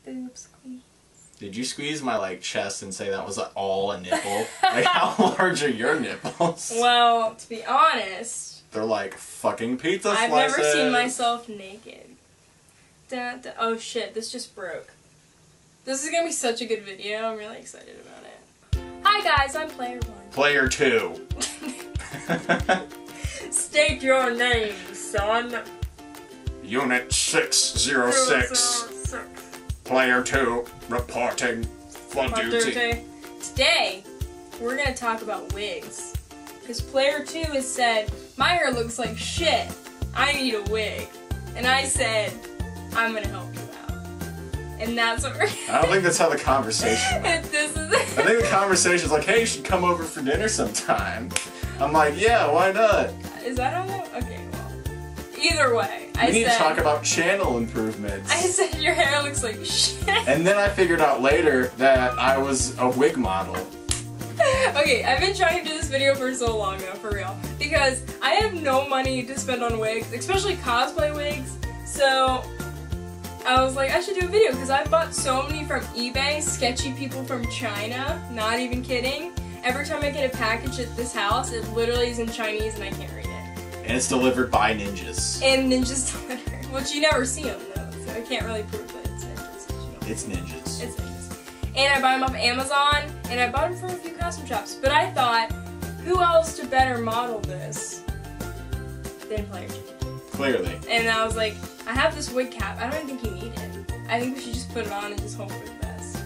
Boob squeeze. Did you squeeze my like chest and say that was all a nipple? Like how large are your nipples? Well, to be honest, they're like fucking pizza slices. I've never seen myself naked. Oh shit, this just broke. This is gonna be such a good video. I'm really excited about it. Hi guys, I'm Player 1. Player 2. State your name, son. Unit 606. Player 2 reporting for duty. Today, we're going to talk about wigs. Because Player 2 has said, my hair looks like shit. I need a wig. And I said, I'm going to help you out. And that's what we're I don't think that's how the conversation went. I think the conversation's like, hey, you should come over for dinner sometime. I'm like, yeah, why not? Is that how that? Okay, well. Either way. We need to talk about channel improvements. I said your hair looks like shit. And then I figured out later that I was a wig model. Okay, I've been trying to do this video for so long now, for real. Because I have no money to spend on wigs, especially cosplay wigs. So I was like, I should do a video because I bought so many from eBay, sketchy people from China, not even kidding. Every time I get a package at this house, it literally is in Chinese and I can't read it. And it's delivered by ninjas. And ninjas deliver, which you never see them though, so I can't really prove that it's ninjas. It's ninjas. It's ninjas. And I buy them off Amazon, and I bought them from a few costume shops. But I thought, who else to better model this than Player 2? Clearly. And I was like, I have this wig cap. I don't even think you need it. I think we should just put it on and just hope for the best.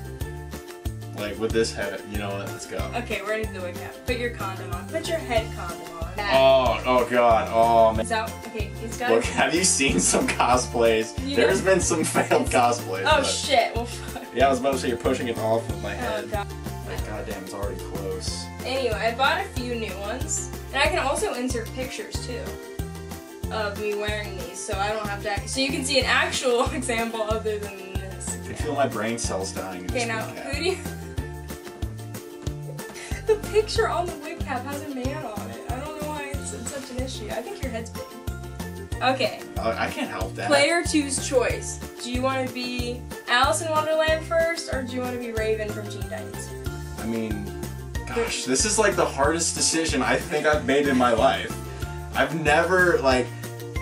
Like with this head, you know what? Let's go. Okay, we're gonna do the wig cap. Put your condom on. Put your head condom on. Oh god, oh man. So, okay, it's got. Look, have you seen some cosplays? There's been some failed cosplays. Oh shit, well fuck. Yeah, I was about to say you're pushing it off with my head. Oh god. Like, goddamn, it's already close. Anyway, I bought a few new ones. And I can also insert pictures too of me wearing these, so I don't have to. So you can see an actual example other than this. I can feel my brain cells dying. Okay, now, who do you. The picture on the wig cap has a man on it. I don't know why it's such an issue. I think your head's big. Okay. I can't help that. Player 2's choice. Do you want to be Alice in Wonderland first, or do you want to be Raven from Teen Titans? I mean, gosh, this is like the hardest decision I think I've made in my life. I've never, like,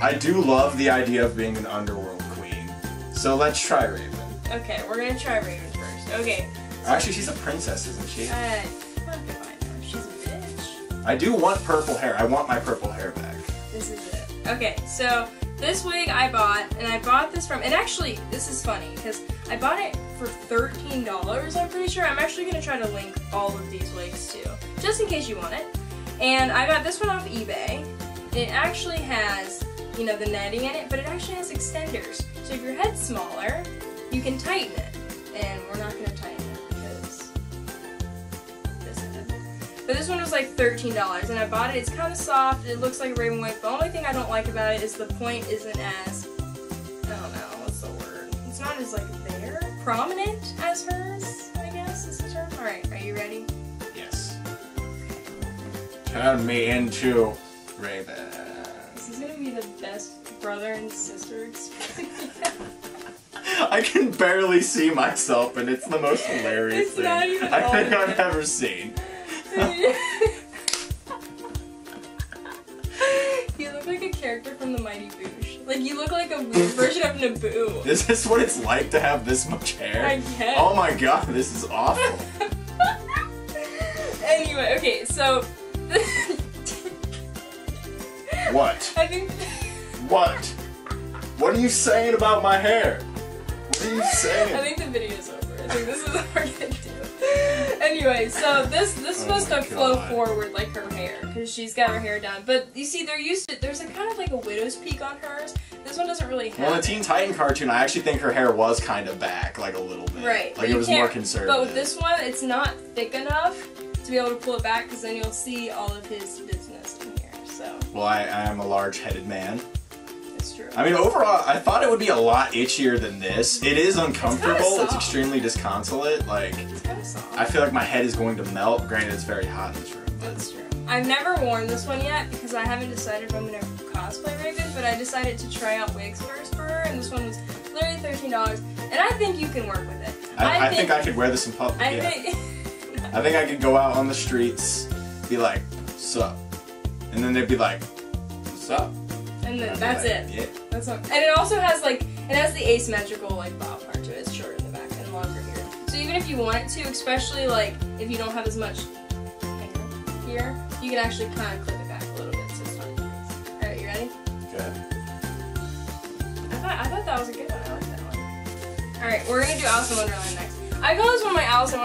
I do love the idea of being an underworld queen. So let's try Raven. Okay, we're gonna try Raven first. Okay. Actually, she's a princess, isn't she? She's a bitch. I do want purple hair. I want my purple hair back. This is it. Okay, so this wig I bought, and I bought this from, and actually, this is funny, because I bought it for $13, I'm pretty sure. I'm actually going to try to link all of these wigs too, just in case you want it. And I got this one off eBay. It actually has, you know, the netting in it, but it actually has extenders. So if your head's smaller, you can tighten it. And we're not going to tighten it because this head. But this one was like $13, and I bought it. It's kind of soft. It looks like a Raven wig. The only thing I don't like about it is the point isn't as, I don't know, what's the word? It's not as, like, there, prominent as hers, I guess is the term. Alright, are you ready? Yes. Turn me into Raven. This is going to be the best brother and sister experience. I can barely see myself, and it's the most hilarious thing not even I think I've ever seen. You look like a character from the Mighty Boosh. Like, you look like a weird version of Naboo. Is this what it's like to have this much hair? I guess. Oh my god, this is awful. Anyway, okay, so... What? I think... What? What are you saying about my hair? What are you saying? I think the video's over. I think this is what we're gonna do. Anyway, so this is supposed to flow forward like her hair, because she's got her hair down. But you see, there's a kind of like a widow's peak on hers. This one doesn't really have. Well, in the Teen Titan cartoon, I actually think her hair was kind of back, like a little bit. Right. Like it was more conservative. But with this one, it's not thick enough to be able to pull it back, because then you'll see all of his business in here. So. Well, I am a large-headed man. It's true. I mean, overall, I thought it would be a lot itchier than this. It is uncomfortable. It's extremely disconsolate. Like, it's kind of soft. I feel like my head is going to melt. Granted, it's very hot in this room. That's true. I've never worn this one yet because I haven't decided if I'm going to cosplay Raven, but I decided to try out wigs first for her, and this one was literally $13. And I think you can work with it. I think I could wear this in public. I think I could go out on the streets, be like, "Sup," and then they'd be like, "What's up?" And then that's like, it. Yeah. That's what. And it also has like it has the asymmetrical like bob part to it. It's shorter in the back and longer here. So even if you want it to, especially like if you don't have as much hair here, you can actually kind of clip it back a little bit. So it's not. All right, you ready? Good. I thought that was a good one. I like that one. All right, we're gonna do Alice in Wonderland next. I call this one my Alice in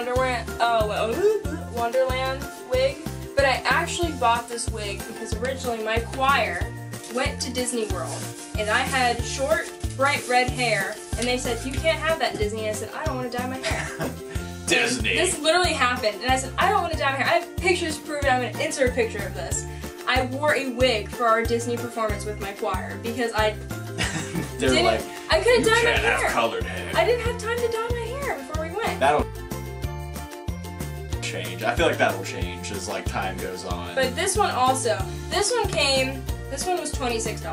Wonderland wig, but I actually bought this wig because originally my choir went to Disney World, and I had short, bright red hair, and they said, "You can't have that, Disney." And I said, "I don't want to dye my hair." Disney. And this literally happened, and I said, "I don't want to dye my hair." I have pictures to prove it. I'm going to insert a picture of this. I wore a wig for our Disney performance with my choir because I couldn't dye my hair. You can't have colored hair. I didn't have time to dye my hair before we went. That'll change. I feel like that'll change as like time goes on. But this one also. This one was $26.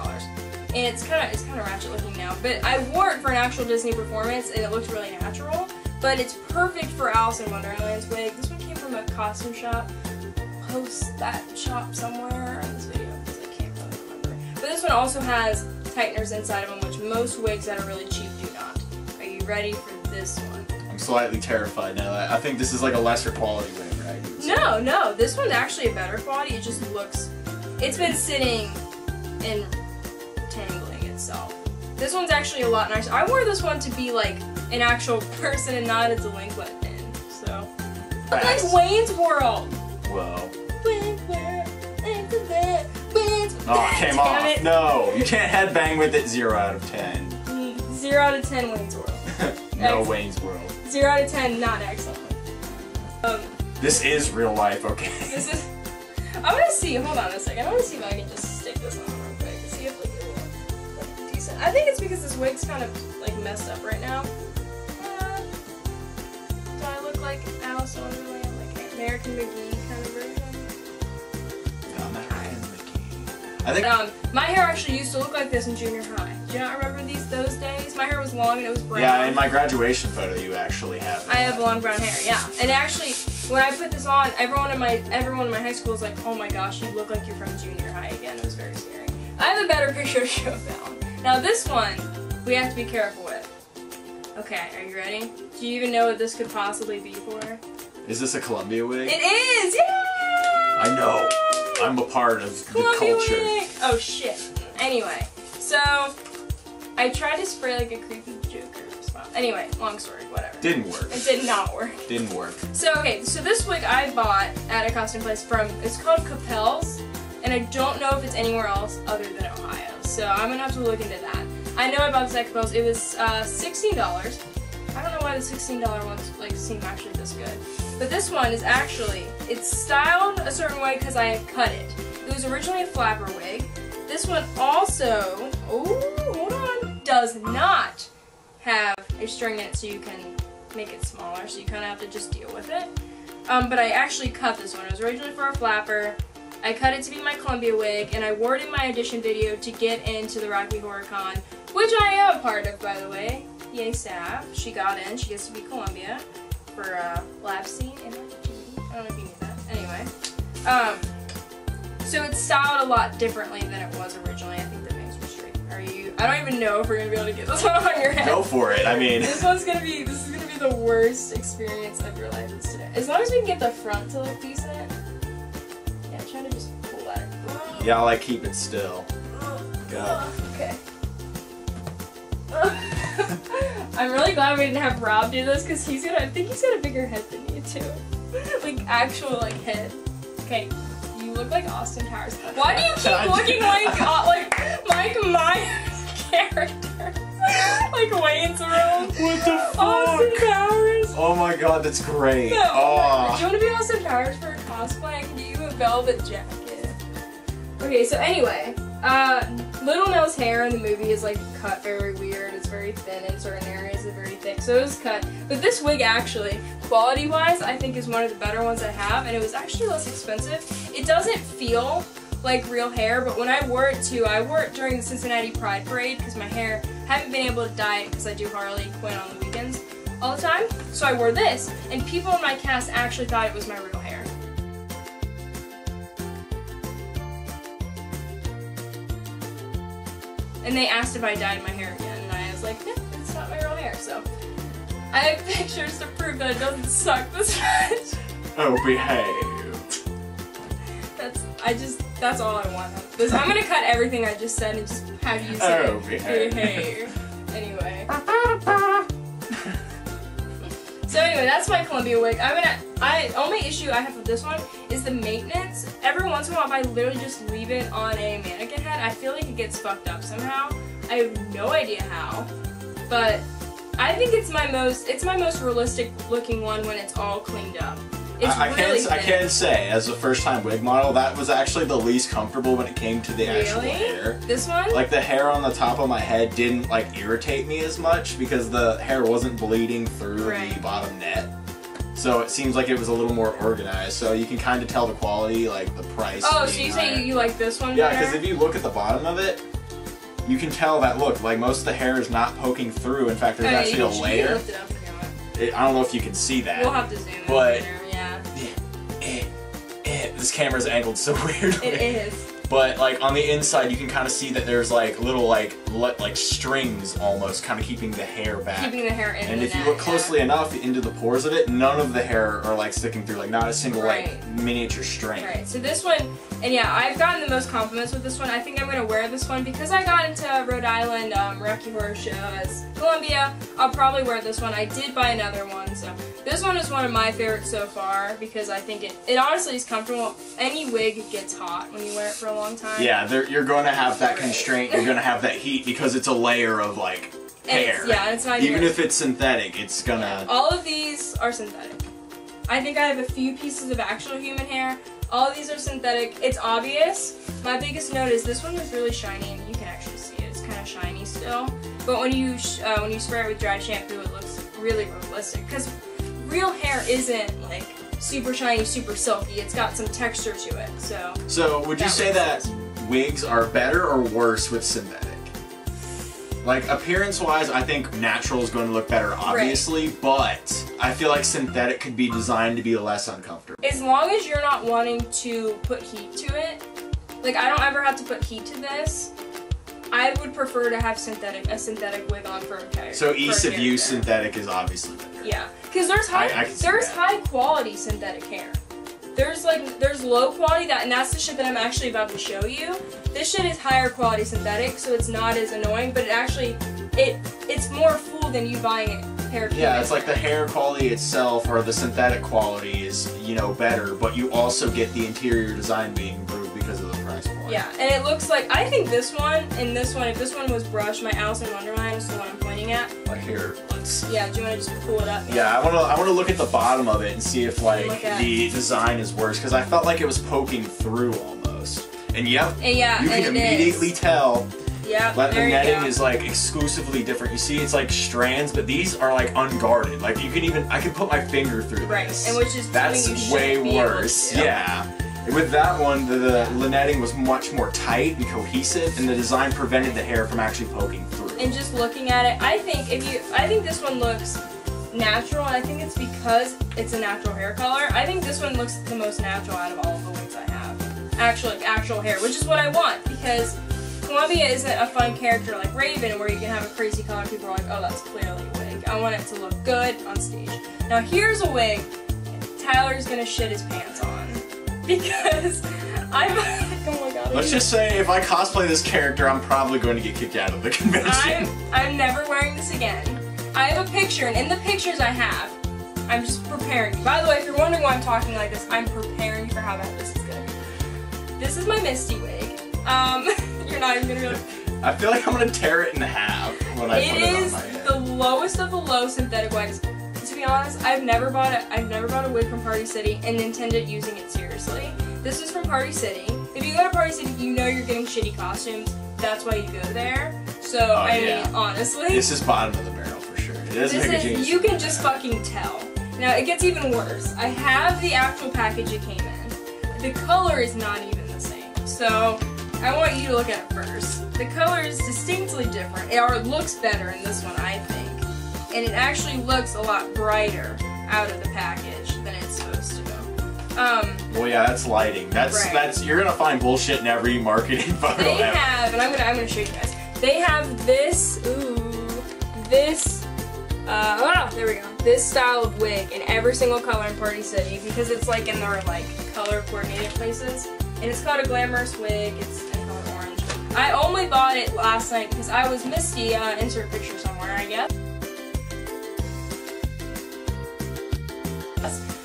And it's kind of ratchet looking now. But I wore it for an actual Disney performance and it looked really natural. But it's perfect for Alice in Wonderland's wig. This one came from a costume shop. I'll post that shop somewhere in this video because I can't really remember. But this one also has tighteners inside of them, which most wigs that are really cheap do not. Are you ready for this one? I'm slightly terrified now. I think this is like a lesser quality wig, right? No. This one's actually a better quality. It just looks... It's been sitting and tangling itself. This one's actually a lot nicer. I wore this one to be like an actual person and not a delinquent in, so. Like Wayne's World! Whoa. Wayne's World, Oh, it came off. No, you can't headbang with it. 0 out of 10. 0 out of 10 Wayne's World. No Wayne's World. 0 out of 10 not excellent. This is real life, okay? This is... I want to see, hold on a second, I want to see if I can just stick this on real quick to see if it looks decent. I think it's because this wig's kind of like messed up right now. Do I look like Alice in Wonderland, like American McGee kind of version? American McGee. I think my hair actually used to look like this in junior high. Do you not remember those days? My hair was long and it was brown. Yeah, in my graduation photo you actually have I have long brown hair, yeah. And actually, when I put this on, everyone in my high school was like, "Oh my gosh, you look like you're from junior high again." It was very scary. I have a better picture to show now. Now this one, we have to be careful with. Okay, are you ready? Do you even know what this could possibly be for? Is this a Columbia wig? It is! Yeah! I know. I'm a part of the culture. Wig. Oh shit. Anyway, so I tried to spray like a creepy Joker spot. Anyway, long story, whatever. Didn't work. It did not work. Didn't work. So okay, so this wig I bought at a costume place it's called Capel's, and I don't know if it's anywhere else other than Ohio. So I'm gonna have to look into that. I know I bought this at Capel's. It was $16. I don't know why the $16 ones like seem actually this good. But this one is actually, it's styled a certain way because I cut it. It was originally a flapper wig. This one also, oh, hold on, does not have a string in it so you can make it smaller, so you kind of have to just deal with it. But I actually cut this one. It was originally for a flapper. I cut it to be my Columbia wig, and I wore it in my audition video to get into the Rocky Horror Con, which I am a part of, by the way. Yay, Sav. She got in. She gets to be Columbia for a laugh scene in my TV. I don't know if you knew that. Anyway. So it's styled a lot differently than it was originally. I think the bangs were straight. I don't even know if we're gonna be able to get this one on your head. Go for it. I mean, this is gonna be the worst experience of your life today. As long as we can get the front to look decent. Yeah, try to just pull that. Yeah, I'll like keep it still. Go. Okay. I'm really glad we didn't have Rob do this because I think he's got a bigger head than you too. Like actual like head. Okay. You look like Austin Powers. Why do you keep looking like Mike Myers character? Like Wayne's World. What the fuck? Austin Powers. Oh my god, that's great. No, oh. Do you want to be Austin Powers for a cosplay? I can get you a velvet jacket. Okay, so anyway, Little Nell's hair in the movie is like cut very weird. It's very thin in certain areas, it's very thick. So it was cut. But this wig actually, quality-wise, I think is one of the better ones I have, and it was actually less expensive. It doesn't feel like real hair, but when I wore it too, I wore it during the Cincinnati Pride Parade because my hair haven't been able to dye it because I do Harley Quinn on the weekends all the time. So I wore this, and people in my cast actually thought it was my real hair. And they asked if I dyed my hair again, and I was like, no, it's not my real hair. So I have pictures to prove that it doesn't suck this much. Oh, behave. That's all I want. I'm gonna cut everything I just said and just have you say, oh, behave. Anyway. So anyway, that's my Columbia wig. Only issue I have with this one is the maintenance. Every once in a while, if I literally just leave it on a mannequin head, I feel like it gets fucked up somehow. I have no idea how, but I think it's my most realistic looking one when it's all cleaned up. It's really thin. I can say, as a first-time wig model, that was actually the least comfortable when it came to the actual hair. This one? Like, the hair on the top of my head didn't, like, irritate me as much because the hair wasn't bleeding through the bottom net. So it seems like it was a little more organized. So you can kind of tell the quality, like, the price. Oh, so you say you like this one better? Yeah, because if you look at the bottom of it, you can tell that, look, like, most of the hair is not poking through. In fact, there's actually a layer. Lift it up if you want. I don't know if you can see that. We'll have to zoom in but later, yeah. This camera's angled so weirdly. It is. But like on the inside, you can kind of see that there's like little like strings almost, kind of keeping the hair back. Keeping the hair in. And if you look closely enough into the pores of it, none of the hair are like sticking through, like not a single like miniature string. Right. So this one, and yeah, I've gotten the most compliments with this one. I think I'm gonna wear this one because I got into Rhode Island Rocky Horror Show as Columbia. I'll probably wear this one. I did buy another one, so this one is one of my favorites so far because I think it honestly is comfortable. Any wig gets hot when you wear it for a long time. Yeah, you're going to have that constraint. You're going to have that heat because it's a layer of like hair. It's not even if it's synthetic, it's gonna. Yeah. All of these are synthetic. I think I have a few pieces of actual human hair. All of these are synthetic. It's obvious. My biggest note is this one was really shiny, and you can actually see it. It's kind of shiny still. But when you spray it with dry shampoo, it looks really realistic. Because real hair isn't like super shiny, super silky. It's got some texture to it. So would you say that wigs are better or worse with synthetic? Like, appearance-wise, I think natural is going to look better, obviously, but I feel like synthetic could be designed to be less uncomfortable. As long as you're not wanting to put heat to it, like, I don't ever have to put heat to this, I would prefer to have a synthetic wig on for a character. So ease of use synthetic is obviously better. Yeah, because there's high quality synthetic hair. There's low quality and that's the shit that I'm actually about to show you. This shit is higher quality synthetic, so it's not as annoying, but it's more fool than you buying a pair of Yeah, it's like the hair quality itself or the synthetic quality is, you know, better, but you also get the interior design being improved because of the price point. Yeah, and it looks like, I think this one and this one, if this one was brushed, my Alice in Wonderland is the one I'm pointing at. Like here, yeah, do you want to just pull it up? Yeah, I want to look at the bottom of it and see if like the design is worse, because I felt like it was poking through almost. And you can immediately tell that the netting is like exclusively different. You see, it's like strands, but these are like unguarded. Like I can put my finger through this. And which is that's way worse. Yeah. With that one, the netting was much more tight and cohesive, and the design prevented the hair from actually poking through. And just looking at it, I think this one looks natural, and I think it's because it's a natural hair color. I think this one looks the most natural out of all of the wigs I have. Actual hair, which is what I want, because Columbia isn't a fun character like Raven where you can have a crazy color. People are like, oh, that's clearly a wig. I want it to look good on stage. Now here's a wig Tyler's gonna shit his pants on. Because I'm oh my god. Let's just say if I cosplay this character, I'm probably going to get kicked out of the convention. I'm never wearing this again. I have a picture, and in the pictures I have, I'm just preparing you. By the way, if you're wondering why I'm talking like this, I'm preparing you for how bad this is gonna be. This is my Misty wig. You're not even gonna realize. I feel like I'm gonna tear it in half when I put it on my head. It is the lowest of the low synthetic wigs. To be honest, I've never bought a wig from Party City and intended using it seriously. This is from Party City. If you go to Party City, you know you're getting shitty costumes. That's why you go there. So, I mean, honestly. This is bottom of the barrel for sure. It doesn't make a change. You can just fucking tell. Now, it gets even worse. I have the actual package it came in. The color is not even the same. So, I want you to look at it first. the color is distinctly different. It looks better in this one, I think. And it actually looks a lot brighter out of the package than it's supposed to go. Well, yeah, that's lighting. That's you're gonna find bullshit in every marketing photo. They have, and I'm gonna show you guys. They have this, there we go. This style of wig in every single color in Party City because it's like in their like color coordinated places. And it's called a glamorous wig. It's in color orange. I only bought it last night because I was misty. Insert picture somewhere, I guess.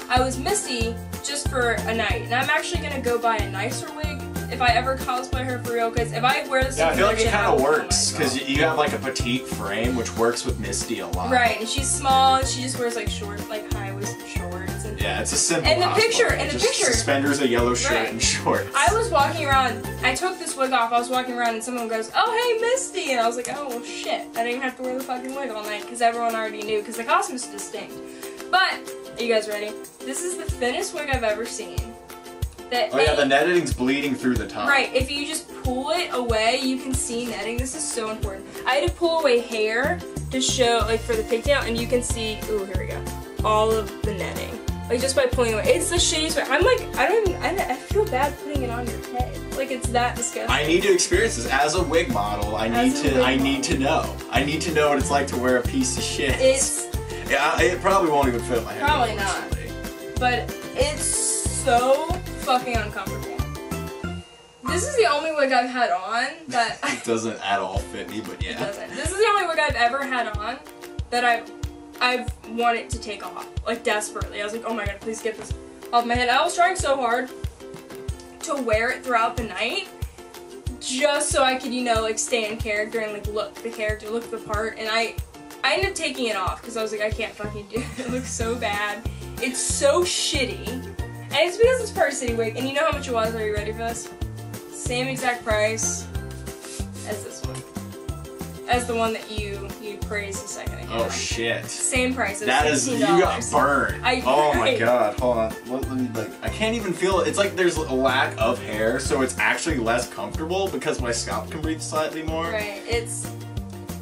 I was misty just for a night, and I'm actually gonna go buy a nicer wig if I ever cosplay her for real. Because if I wear this, yeah, I feel like it kind of works because you have like a petite frame, which works with Misty a lot. Right, and she's small, and she just wears like short, like high-waisted shorts. And yeah, it's a simple. And the picture, suspenders, a yellow shirt, and shorts. I was walking around. I took this wig off. I was walking around, and someone goes, "Oh, hey, Misty," and I was like, "Oh shit!" I didn't even have to wear the fucking wig all night because everyone already knew because the costume is distinct. But are you guys ready? This is the thinnest wig I've ever seen. Oh yeah, the netting's bleeding through the top. Right, if you just pull it away, you can see netting. This is so important. I had to pull away hair to show, like for the pigtail, and you can see, ooh, here we go, all of the netting. Like just by pulling away. It's the shittiest way. I'm like, I feel bad putting it on your head. Like it's that disgusting. I need to experience this. As a wig model, I need to know. I need to know what it's like to wear a piece of shit. Yeah, it probably won't even fit my head. Probably not. But it's so fucking uncomfortable. This is the only wig I've had on that it doesn't at all fit me, but yeah. It doesn't. This is the only wig I've ever had on that I've wanted to take off, like desperately. I was like, oh my god, please get this off my head. I was trying so hard to wear it throughout the night just so I could, you know, like stay in character and like look the character, look the part, and I ended up taking it off because I was like, I can't fucking do it. It looks so bad. It's so shitty. And it's because it's Party City wig. And you know how much it was? Are you ready for this? Same exact price as this one. As the one that you praised a second ago. Oh shit. Same price. That is, you got burned. Oh my god, hold on. Let me, like, I can't even feel it. It's like there's a lack of hair, so it's actually less comfortable because my scalp can breathe slightly more. Right, it's...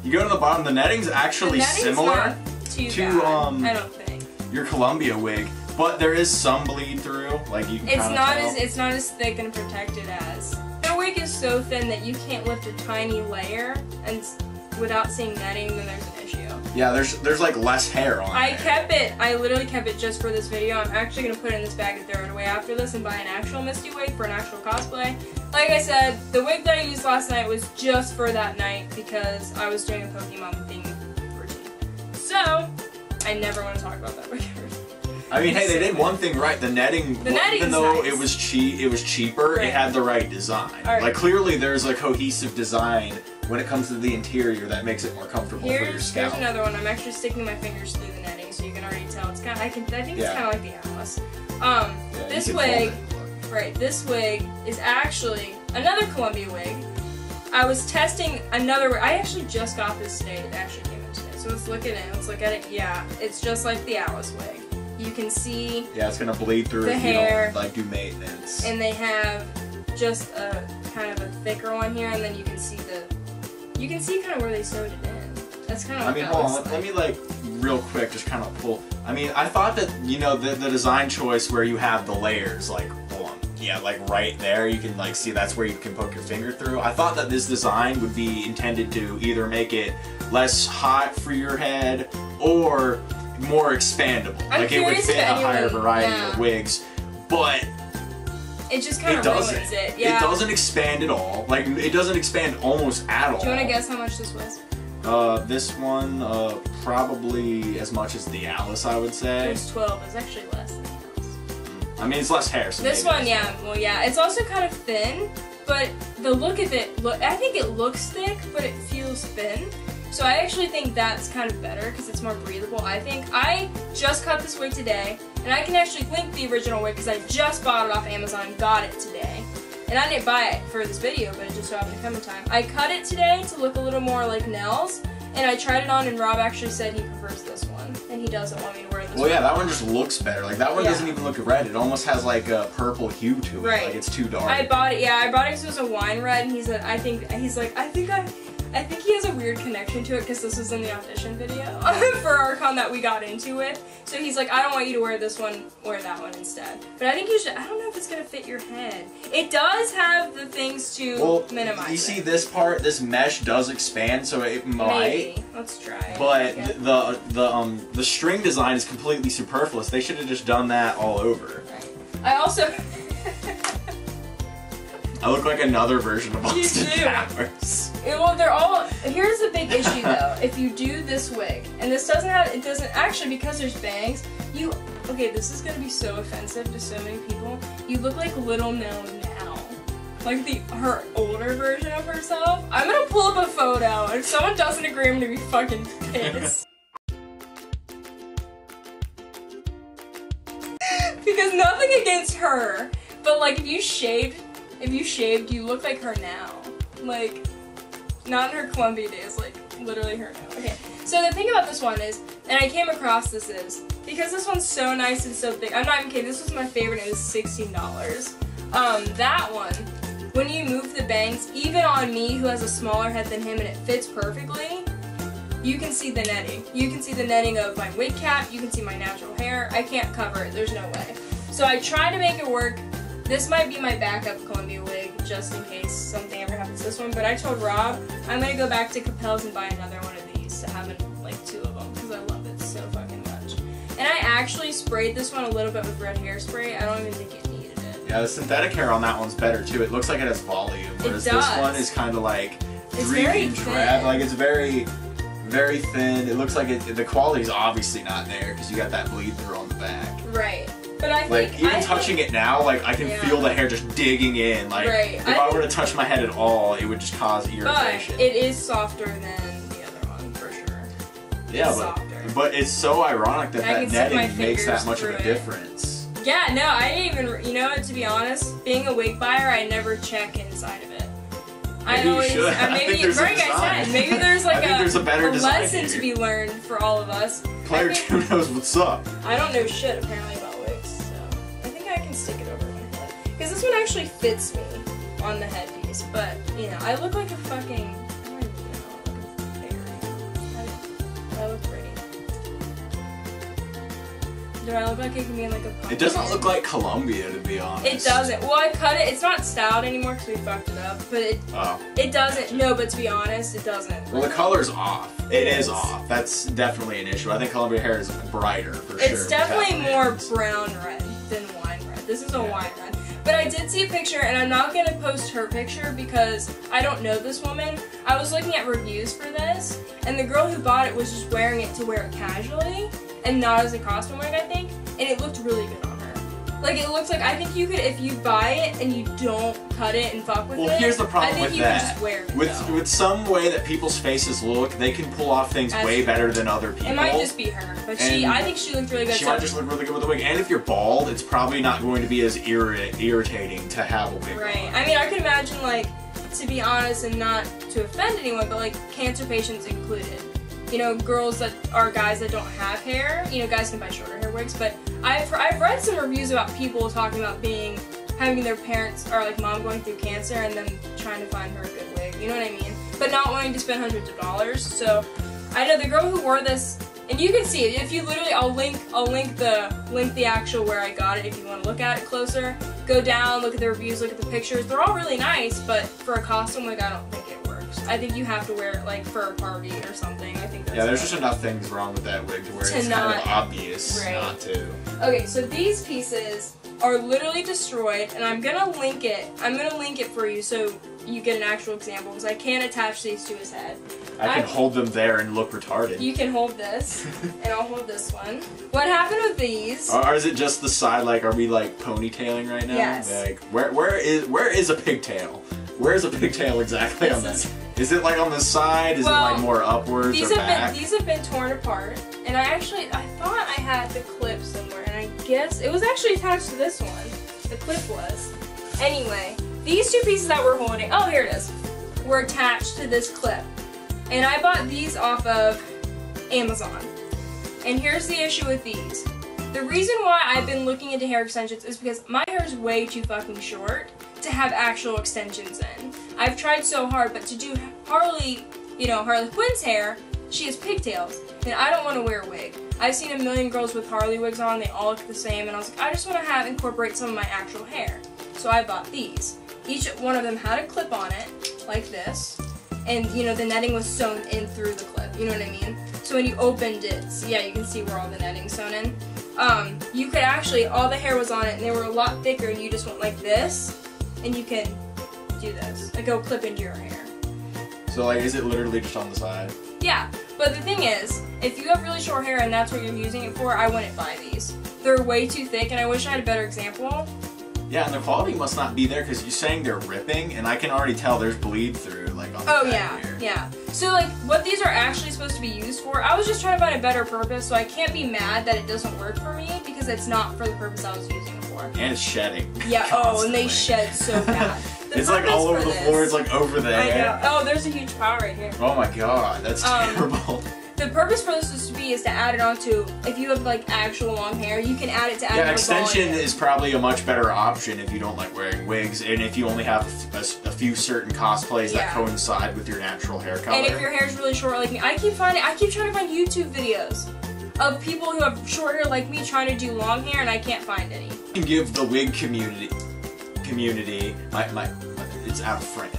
You go to the bottom, the netting's actually similar to I don't think. Your Columbia wig, but there is some bleed through. Like you can it's not as thick and protected as. Their wig is so thin that you can't lift a tiny layer and without seeing netting, then there's an issue. Yeah, there's like less hair on it. I literally kept it just for this video. I'm actually gonna put it in this bag and throw it away after this and buy an actual Misty wig for an actual cosplay. Like I said, the wig that I used last night was just for that night because I was doing a Pokemon theme routine. So, I never want to talk about that wig ever. I mean, hey, they did one thing right. The netting, even though nice. it was cheaper, right. It had the right design. Right. Like clearly, there's a cohesive design when it comes to the interior that makes it more comfortable for your scalp. Here's another one. I'm actually sticking my fingers through the netting, so you can already tell. It's kind of, I think it's kind of like the Atlas. This wig, this wig is actually another Columbia wig. I was testing another wig. I actually just got this today. It actually came in today. So let's look at it. Let's look at it. Yeah, it's just like the Atlas wig. You can see. Yeah, it's gonna bleed through the if hair, you don't like do maintenance. And they have just a kind of a thicker one here, and then you can see kind of where they sewed it in. That's kind of. I mean, hold on. Let me like real quick just kind of pull. I mean, I thought that the design choice where you have the layers like like right there, you can like see that's where you can poke your finger through. I thought that this design would be intended to either make it less hot for your head or more expandable. Like it would fit a higher variety of wigs, but it just kind of ruins it. Yeah. It doesn't expand at all. Like it doesn't expand almost at all. Do you want to guess how much this was? This one probably as much as the Alice, I would say. It was 12. It's actually less than the Alice. I mean, it's less hair. So this one, yeah. Well, yeah. It's also kind of thin, but the look of it, I think it looks thick, but it feels thin. So I actually think that's kind of better because it's more breathable, I think. I just cut this wig today, and I can actually link the original wig because I just bought it off Amazon and got it today. And I didn't buy it for this video, but it just so happened to come in time. I cut it today to look a little more like Nell's, and I tried it on, and Rob actually said he prefers this one, and he doesn't want me to wear this one. Well, yeah, that one just looks better. Like, that one doesn't even look red. It almost has, like, a purple hue to it. Right. Like, it's too dark. I bought it because it was a wine red, and he said, I think he has a weird connection to it because this was in the audition video for our con that we got into it. So he's like, I don't want you to wear this one, wear that one instead. But I think you should, I don't know if it's going to fit your head. It does have the things to minimize you see this part, this mesh does expand, so it might. Maybe. Let's try. But the string design is completely superfluous. They should have just done that all over. Right. I also... I look like another version of Austin Powers. Well, they're all. Here's the big issue though. If you do this wig, and this doesn't have, it doesn't actually, because there's bangs. Okay, this is gonna be so offensive to so many people. You look like Little Nell now, like her older version of herself. I'm gonna pull up a photo. If someone doesn't agree, I'm gonna be fucking pissed. Because nothing against her, but like if you shaved, you look like her now. Like, not in her Columbia days, like, literally her now. Okay, so the thing about this one is, and I came across this is, because this one's so nice and so thick, I'm not even kidding, this was my favorite, and it was $16. That one, when you move the bangs, even on me, who has a smaller head than him, and it fits perfectly, you can see the netting. You can see the netting of my wig cap, you can see my natural hair. I can't cover it, there's no way. So I try to make it work. This might be my backup Columbia wig, just in case something ever happens to this one, but I told Rob I'm gonna go back to Capel's and buy another one of these to have like 2 of them, because I love it so fucking much. And I actually sprayed this one a little bit with red hairspray. I don't even think it needed it. Yeah, the synthetic hair on that one's better too. It looks like it has volume, whereas this one is kind of like 3D drab. Like, it's very, very thin. It looks like the quality's obviously not there because you got that bleed through on the back. Right. But I like, think, even touching it now, like, I can feel the hair just digging in. Like, if I were to touch my head at all, it would just cause irritation. But it is softer than the other one, for sure. Yeah, but it's so ironic that that netting makes that much of a difference. Yeah, no, I didn't even, you know, to be honest, being a wig buyer, I never check inside of it. Maybe you should. Maybe there's like a better lesson to be learned for all of us. Player 2 knows what's up. I don't know shit, apparently, about wigs, so I think I can stick it over my head. Because this one actually fits me on the headpiece, but, you know, I look like a fucking, I don't even know, like a fairy. I look pretty. Do I look like it can be in like a pumpkin? It doesn't look like Columbia, to be honest. It doesn't. Well, I cut it. It's not styled anymore because we fucked it up. But it doesn't. No, but to be honest, it doesn't. Well, the color's off. It is off. That's definitely an issue. I think Columbia hair is brighter, for sure. It's definitely more brown red than wine red. This is a wine red. But I did see a picture, and I'm not going to post her picture because I don't know this woman. I was looking at reviews for this, and the girl who bought it was just wearing it to wear it casually and not as a costume wig, I think, and it looked really good on her. Like, it looks like, I think you could, if you buy it and you don't cut it and fuck with it, well, here's the problem with that. I think you can just wear it, with some way that people's faces look, they can pull off things way better than other people. It might just be her, but I think she looked really good. She might just look really good with the wig, and if you're bald, it's probably not going to be as irritating to have a wig Right. on. I mean, I could imagine, like, to be honest and not to offend anyone, but, like, cancer patients included. You know, girls that are guys that don't have hair, you know, guys can buy shorter hair wigs, but I've read some reviews about people talking about having their parents, or like mom going through cancer and them trying to find her a good wig, you know what I mean? But not wanting to spend hundreds of dollars, so I know the girl who wore this, and you can see it, if you literally, I'll link the actual where I got it if you want to look at it closer. Go down, look at the reviews, look at the pictures, they're all really nice, but for a costume wig, I don't think it works. I think you have to wear it like for a party or something. I think that's there's just enough things wrong with that wig to where it's kind of obvious not to. Okay, so these pieces are literally destroyed, and I'm gonna link it. I'm gonna link it for you so you get an actual example, because I can't attach these to his head. I can hold them there and look retarded. You can hold this, and I'll hold this one. What happened with these? Or is it just the side? Like, are we like ponytailing right now? Yes. Like, where is a pigtail? Where is a pigtail exactly on this? Is it like on the side? Is it like more upwards or back? These have been torn apart, and I thought I had the clip somewhere, and I guess it was actually attached to this one. The clip was. Anyway, these two pieces that we're holding, oh, here it is, were attached to this clip. And I bought these off of Amazon. And here's the issue with these. The reason why I've been looking into hair extensions is because my hair is way too fucking short to have actual extensions in. I've tried so hard, but to do Harley Quinn's hair, she has pigtails, and I don't want to wear a wig. I've seen a million girls with Harley wigs on, they all look the same, and I was like, I just want to incorporate some of my actual hair. So I bought these. Each one of them had a clip on it, like this, and the netting was sewn in through the clip, you know what I mean? So when you opened it, yeah, you can see where all the netting's sewn in. You could actually, all the hair was on it, and they were a lot thicker, and you just went like this, and you can do this, like go clip into your hair. So like, is it literally just on the side? Yeah, but the thing is, if you have really short hair and that's what you're using it for, I wouldn't buy these. They're way too thick, and I wish I had a better example. Yeah, and the quality must not be there because you're saying they're ripping, and I can already tell there's bleed through, like on the back here. Yeah. So like, what these are actually supposed to be used for, I was just trying to find a better purpose, so I can't be mad that it doesn't work for me because it's not for the purpose I was using it for. And it's shedding. Yeah. Oh, and they shed so bad. It's like all over the floor. It's like over there. I know. Oh, there's a huge pile right here. Oh my god, that's terrible. The purpose for this is to add it onto, if you have like actual long hair, you can add it to add more extension volume. is probably a much better option if you don't like wearing wigs, and if you only have a few certain cosplays that coincide with your natural hair color. And if your hair is really short like me, I keep trying to find YouTube videos of people who have short hair like me trying to do long hair, and I can't find any. You can give the wig community, it's out of frame.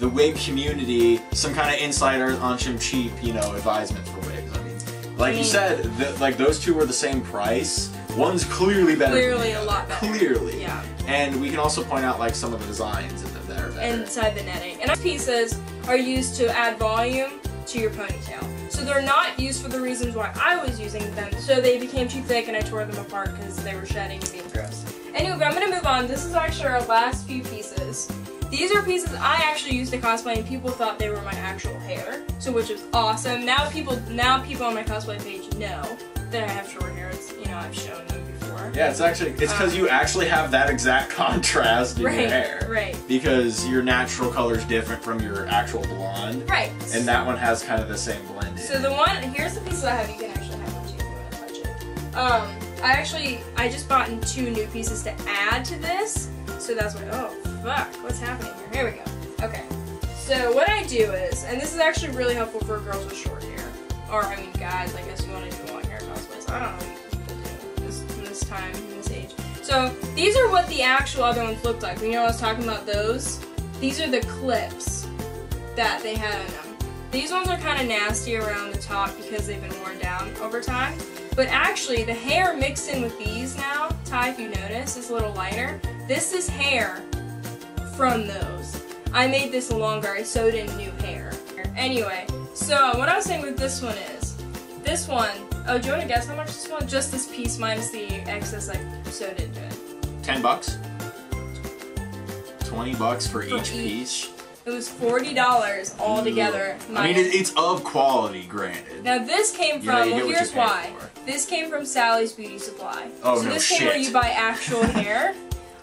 The wig community some kind of insider on some cheap, advisement for wigs. I mean, like you said, those two are the same price. One's clearly better. Clearly a lot better. Clearly. Yeah. And we can also point out like some of the designs that are better. Inside the netting. And these pieces are used to add volume to your ponytail. So they're not used for the reasons why I was using them. So they became too thick and I tore them apart because they were shedding and being gross. Anyway, but I'm going to move on. This is actually our last few pieces. These are pieces I actually used to cosplay and people thought they were my actual hair, so which is awesome. Now people on my cosplay page know that I have short hair. It's, I've shown them before. Yeah, it's because you actually have that exact contrast in your hair. Right. Because your natural color is different from your actual blonde. Right. And that one has kind of the same blend. So here's the pieces I have. You can actually have one too if you want to touch it. I just bought 2 new pieces to add to this. So that's what, oh fuck, what's happening here? Here we go. Okay. So what I do is, and this is actually really helpful for girls with short hair. Or, I mean guys, I guess you want to do long hair cosplays. I don't know what people do in this time, in this age. So these are what the actual other ones looked like. I was talking about those? These are the clips that they had on them. These ones are kind of nasty around the top because they've been worn down over time. But actually, the hair mixed in with these now, Ty, if you notice, is a little lighter. This is hair from those. I made this longer. I sewed in new hair. Anyway, so what I was saying with this one is, this one, oh, do you want to guess how much this one? Just this piece minus the excess I sewed into it. $10? $20 for each piece? It was $40 altogether. I mean, it's of quality, granted. Now this came from, well, here's why. This came from Sally's Beauty Supply. Oh, so no this shit. came where you buy actual hair.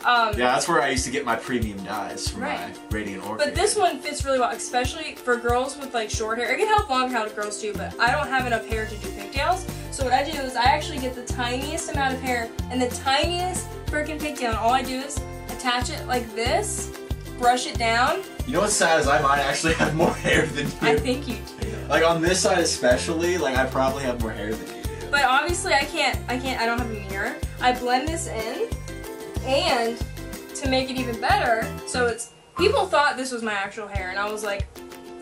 Yeah, that's where I used to get my premium dyes from my Radiant Orchid. But this one fits really well, especially for girls with like short hair. It can help long-haired girls too, but I don't have enough hair to do pigtails. So what I do is I actually get the tiniest amount of hair and the tiniest freaking pigtail, and all I do is attach it like this, brush it down. You know what's sad is I might actually have more hair than you. I think you do. Like on this side especially, like I probably have more hair than you do. But obviously I don't have a mirror. I blend this in, and to make it even better, so it's, people thought this was my actual hair, and I was like,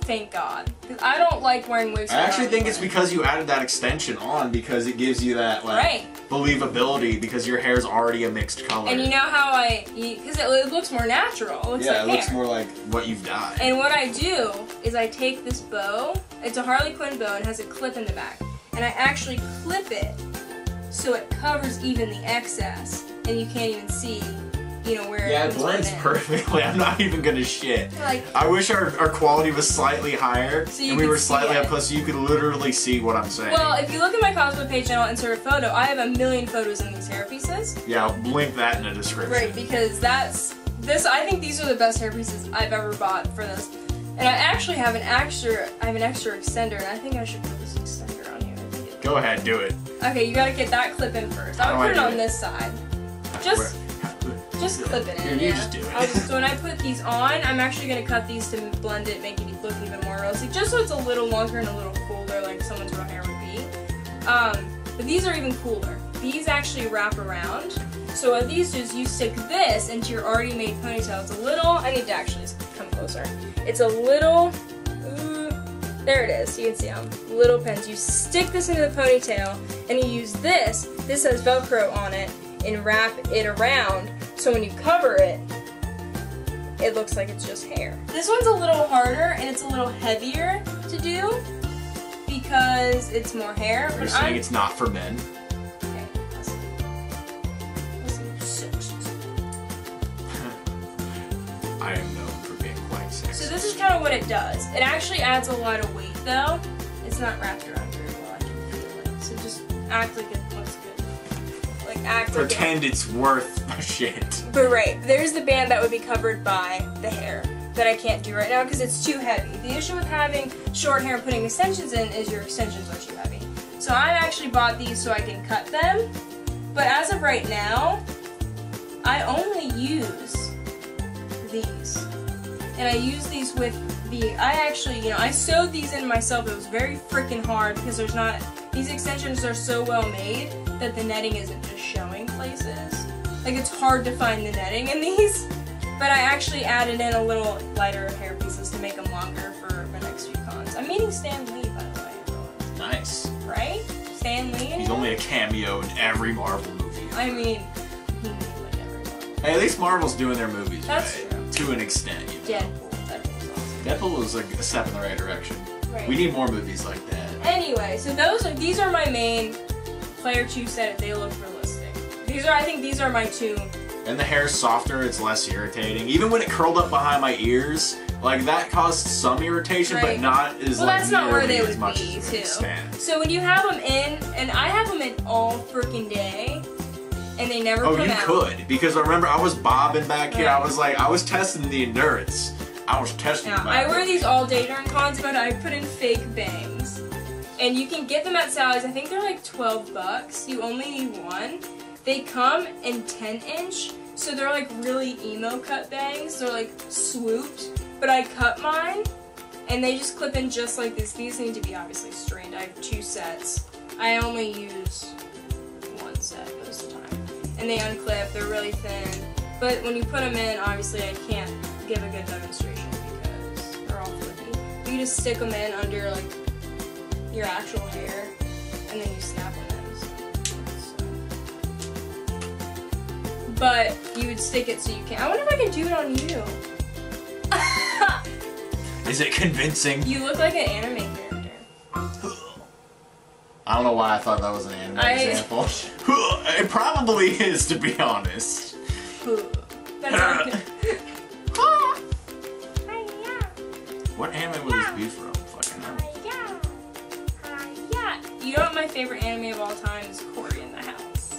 thank God. Because I don't like wearing wigs. I actually think it's because you added that extension on, because it gives you that, like, believability, because your hair's already a mixed color. And you know how because it looks more natural. It looks like it looks more like what you've dyed. And what I do is I take this bow, it's a Harley Quinn bow, and has a clip in the back. And I actually clip it so it covers even the excess, and you can't even see, where it blends perfectly. I'm not even gonna shit. Like, I wish our quality was slightly higher, so and we were slightly up close, so you could literally see what I'm saying. Well, if you look at my cosplay page and I'll insert a photo, I have a million photos in these hair pieces. Yeah, I'll link that in the description. Right, because I think these are the best hair pieces I've ever bought for this. And I actually have an extra extender, and I think I should put this extender on here. Go ahead, do it. Okay, you gotta get that clip in first. I'll put it on this side. Just clip it in. You just do it. So when I put these on, I'm actually gonna cut these to blend it, make it look even more realistic, just so it's a little longer and a little fuller, like someone's real hair would be. But these are even cooler. These actually wrap around. So what these do is you stick this into your already made ponytail. It's a little, I need to actually come closer. It's a little, there it is, you can see them, little pins. You stick this into the ponytail and you use this has Velcro on it, and wrap it around so when you cover it, it looks like it's just hair. This one's a little harder and it's a little heavier to do because it's more hair. You're saying it's not for men? Okay, I am known for being quite sexy. So this is kind of what it does. It actually adds a lot of weight though. It's not wrapped around very well, I can feel it. So just act like it looks good. Like act Pretend like it's worth shit. But right, there's the band that would be covered by the hair that I can't do right now because it's too heavy. The issue with having short hair and putting extensions in is your extensions are too heavy. So I actually bought these so I can cut them, but as of right now, I only use these. And I use these with I sewed these in myself. It was very freaking hard because these extensions are so well made that the netting isn't just showing places. Like it's hard to find the netting in these. But I actually added in a little lighter hair pieces to make them longer for the next few cons. I'm meeting Stan Lee, by the way. Nice. Right? Stan Lee? He's only a cameo in every Marvel movie. I mean, he made like every Marvel. Hey, at least Marvel's doing their movies, That's right? true. To an extent, you know. Deadpool's awesome. Deadpool was like a step in the right direction. Right. We need more movies like that. Anyway, so these are my main. Player 2 said they look realistic. I think these are my two. And the hair's softer, it's less irritating. Even when it curled up behind my ears, like that caused some irritation, right. But not as that's not where they as would much be as too. Stand. So when you have them in, and I have them in all freaking day, and they never come out. Oh, you could, because I remember I was bobbing back here. Right. I was testing the endurance. I was testing. Now, I wear these all day during cons, but I put in fake bangs. And you can get them at Sally's. I think they're like $12. You only need one. They come in 10-inch, so they're like really emo cut bangs. They're like swooped, but I cut mine, and they just clip in just like this. These need to be obviously straightened. I have 2 sets. I only use 1 set most of the time. And they unclip. They're really thin. But when you put them in, obviously I can't give a good demonstration because they're all flippy. You just stick them in under like your actual hair, and then you snap them in. So. But you would stick it so you can. I wonder if I can do it on you. Is it convincing? You look like an anime character. I don't know why I thought that was an anime example. It probably is, to be honest. That's okay. What anime would this be from? Fucking hell. You know what my favorite anime of all time is? Cory in the House.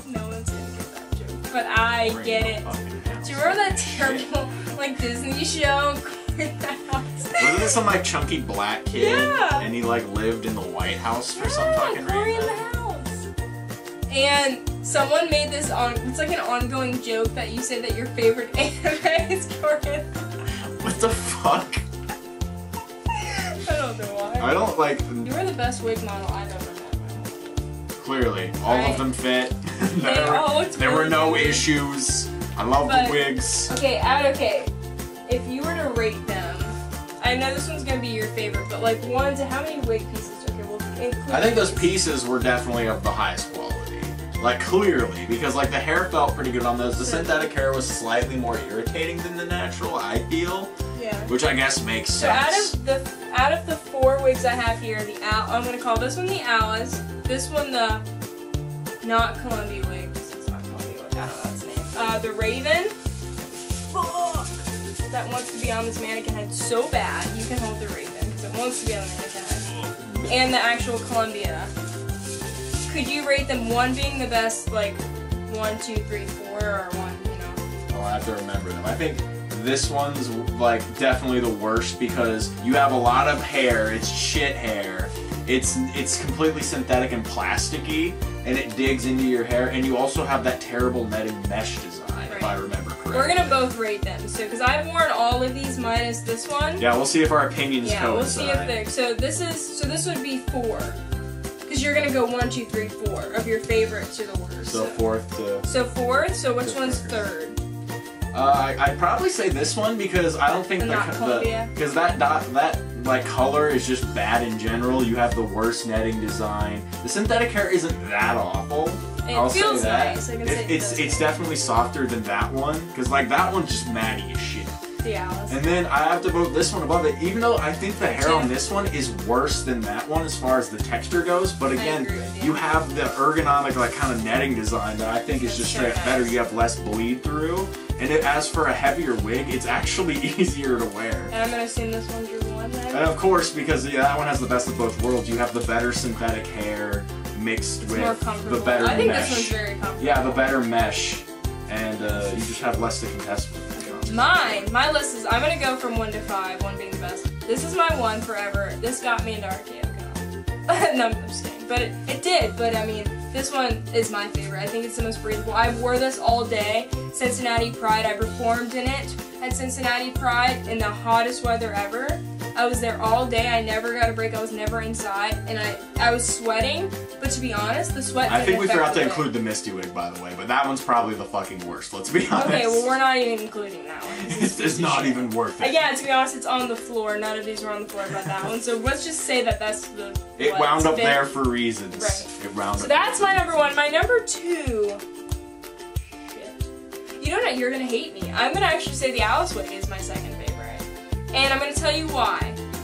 No one's gonna get that joke, but I get it. Do you remember that terrible like Disney show, Cory in the House? Wasn't it some like chunky black kid? Yeah. And he like lived in the White House for some fucking Cory in reason? the House. And someone made this it's like an ongoing joke that you say that your favorite anime is Cory in the House. What the fuck? I don't know why. I don't like. You were the best wig model I've ever met. Clearly, all of them fit. There were no issues. I love the wigs. Okay, if you were to rate them, I know this one's gonna be your favorite, but like 1 to how many wig pieces? Okay, we'll include. I think those pieces were definitely of the highest quality. Like clearly, because like the hair felt pretty good on those. The synthetic hair was slightly more irritating than the natural, I feel. Yeah. Which I guess makes sense. So out of the 4 wigs I have here, I'm gonna call this one the Alice, this one the not Columbia wig, because it's not Columbia wig, I don't know its name. The Raven. That wants to be on this mannequin head so bad. You can hold the Raven because it wants to be on the mannequin head. And the actual Columbia. Could you rate them 1 being the best, like 1, 2, 3, 4, or 1, you know? Oh, I have to remember them. I think this one's like definitely the worst because you have a lot of hair. It's shit hair. It's completely synthetic and plasticky, and it digs into your hair. And you also have that terrible netting mesh design, if I remember correctly. We're gonna both rate them. So, because I've worn all of these minus this one. Yeah, we'll see if our opinions coincide. We'll see if they're. So this would be 4. Because you're gonna go 1, 2, 3, 4 of your favorite to the worst. So fourth to. So fourth. So which one's third? I'd probably say this one because I don't think because that like color is just bad in general. You have the worst netting design. The synthetic hair isn't that awful. I'll say that. Nice. It's definitely softer than that one because like that one's just matty as shit. Yeah. And then I have to vote this one above it, even though I think the hair on this one is worse than that one as far as the texture goes. But again, you have the ergonomic like kind of netting design that I think is just straight up better. You have less bleed through. And as for a heavier wig, it's actually easier to wear. And I'm gonna assume this one's your one then? And of course, because that one has the best of both worlds, you have the better synthetic hair mixed with the better mesh. I think this one's very comfortable. Yeah, the better mesh. And you just have less to contest with. My list is, I'm gonna go from 1 to 5, 1 being the best. This is my one forever. This got me into RKO. No, I'm just kidding. But it did, but I mean, this one is my favorite. I think it's the most breathable. I wore this all day. Cincinnati Pride, I performed in it at Cincinnati Pride in the hottest weather ever. I was there all day. I never got a break. I was never inside, and I was sweating. But to be honest, the sweat. I think we forgot to include the Misty wig, by the way. But that one's probably the fucking worst. Let's be honest. Okay, well we're not even including that one. It's not even worth it. Yeah, to be honest, it's on the floor. None of these were on the floor about that one. So let's just say that that's the. It wound up there for reasons. Right. It wound up. So that's my number 1. My number 2. You know what? You're gonna hate me. I'm gonna actually say the Alice wig is my second favorite, and I'm gonna tell you why.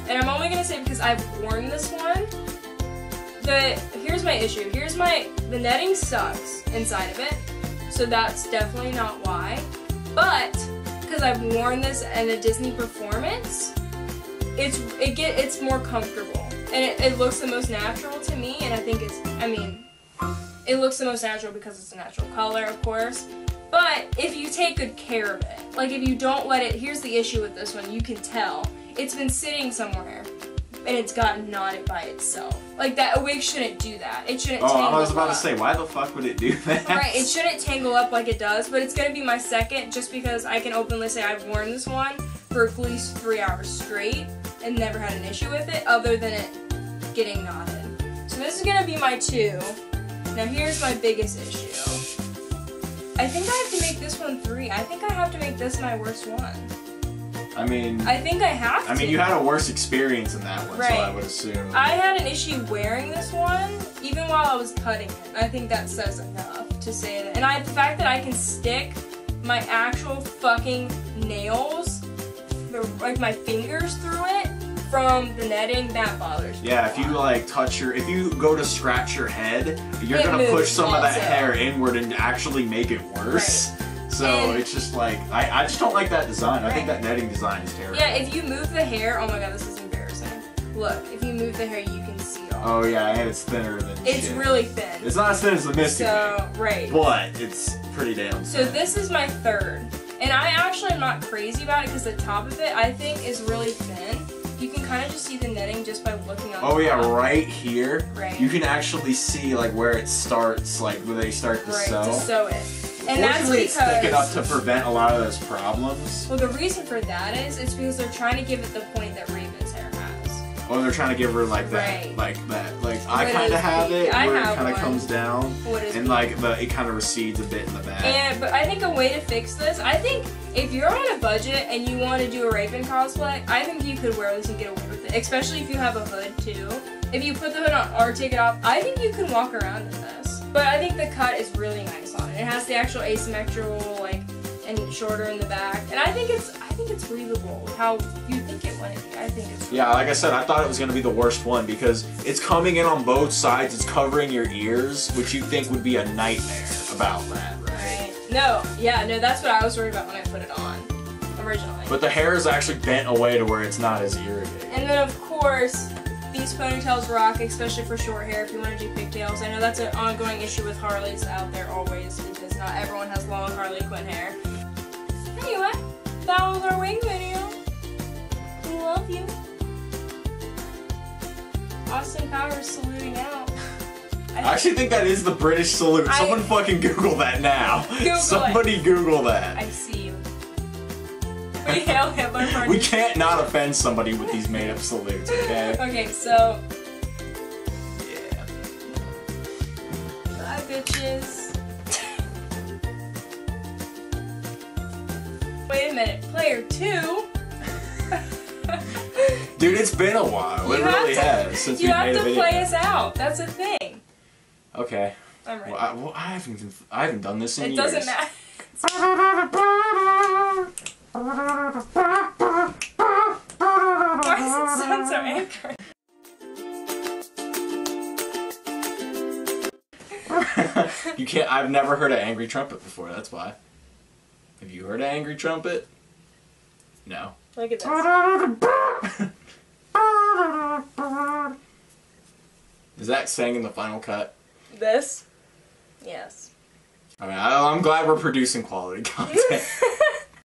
And I'm only gonna say because I've worn this one. Here's my issue. The netting sucks inside of it, so that's definitely not why. But because I've worn this in a Disney performance, it's more comfortable, and it looks the most natural to me. And I think it looks the most natural because it's a natural color, of course. But if you take good care of it, like if you don't let it, here's the issue with this one, you can tell. It's been sitting somewhere, and it's gotten knotted by itself. Like a wig shouldn't do that. It shouldn't tangle up. I was about to say, why the fuck would it do that? Right, it shouldn't tangle up like it does, but it's gonna be my second just because I can openly say I've worn this one for at least 3 hours straight and never had an issue with it other than it getting knotted. So this is gonna be my 2. Now here's my biggest issue. I think I have to make this one 3. I think I have to make this my worst one. I think I have to. I mean, you had a worse experience in that one, so I would assume. I had an issue wearing this one, even while I was cutting it. I think that says enough to say that. And the fact that I can stick my actual fucking nails, like my fingers through it, from the netting, that bothers me. Yeah, if you like if you go to scratch your head, you're gonna push some of that hair inward and actually make it worse. Right. So it's just like, I just don't like that design. I think that netting design is terrible. Yeah, if you move the hair, oh my god, this is embarrassing. Look, if you move the hair, you can see all. Oh yeah, and it's thinner than It's really thin. It's not as thin as the Misty wig. Right. But it's pretty damn thin. So this is my 3rd. And I actually am not crazy about it because the top of it, I think, is really thin. You can kind of just see the netting just by looking on the top. Yeah, right here. Right. You can actually see like where it starts, like where they start to sew. Right, to sew it. And that's because it's thick enough to prevent a lot of those problems. Well, the reason for that is it's because they're trying to give it the point that Raven's hair has. Well, they're trying to give her like that, like I kind of have it where it kind of comes down, and like it kind of recedes a bit in the back. But I think a way to fix this, I think if you're on a budget and you want to do a Raven cosplay, I think you could wear this and get away with it, especially if you have a hood too. If you put the hood on or take it off, I think you can walk around in this. But I think the cut is really nice on it. It has the actual asymmetrical, and shorter in the back, and I think it's breathable. How you think it went? I think it's. Yeah, like I said, I thought it was gonna be the worst one because it's coming in on both sides. It's covering your ears, which you think would be a nightmare about that, right? No, that's what I was worried about when I put it on originally. But the hair is actually bent away to where it's not as irritating. And then of course, these ponytails rock, especially for short hair if you want to do pigtails. I know that's an ongoing issue with Harleys out there always, because not everyone has long Harley Quinn hair. Anyway, that was our wing video. We love you. Austin Powers saluting out. I actually think that is the British salute. Someone fucking Google that now. Somebody Google that. I see you. We hail Hitler for We can't not offend somebody with these made-up salutes, okay? Okay, so... Yeah. Bye, bitches. Wait a minute. Player 2? Dude, it's been a while. It really has since we made a video. You have to play us out. That's a thing. Okay. I'm ready. Well, I haven't done this in years. It doesn't matter. Why does it sound so angry? You can't. I've never heard an angry trumpet before. That's why. Have you heard an angry trumpet? No. Look at this. Is that sang in the final cut? This? Yes. I mean, I'm glad we're producing quality content.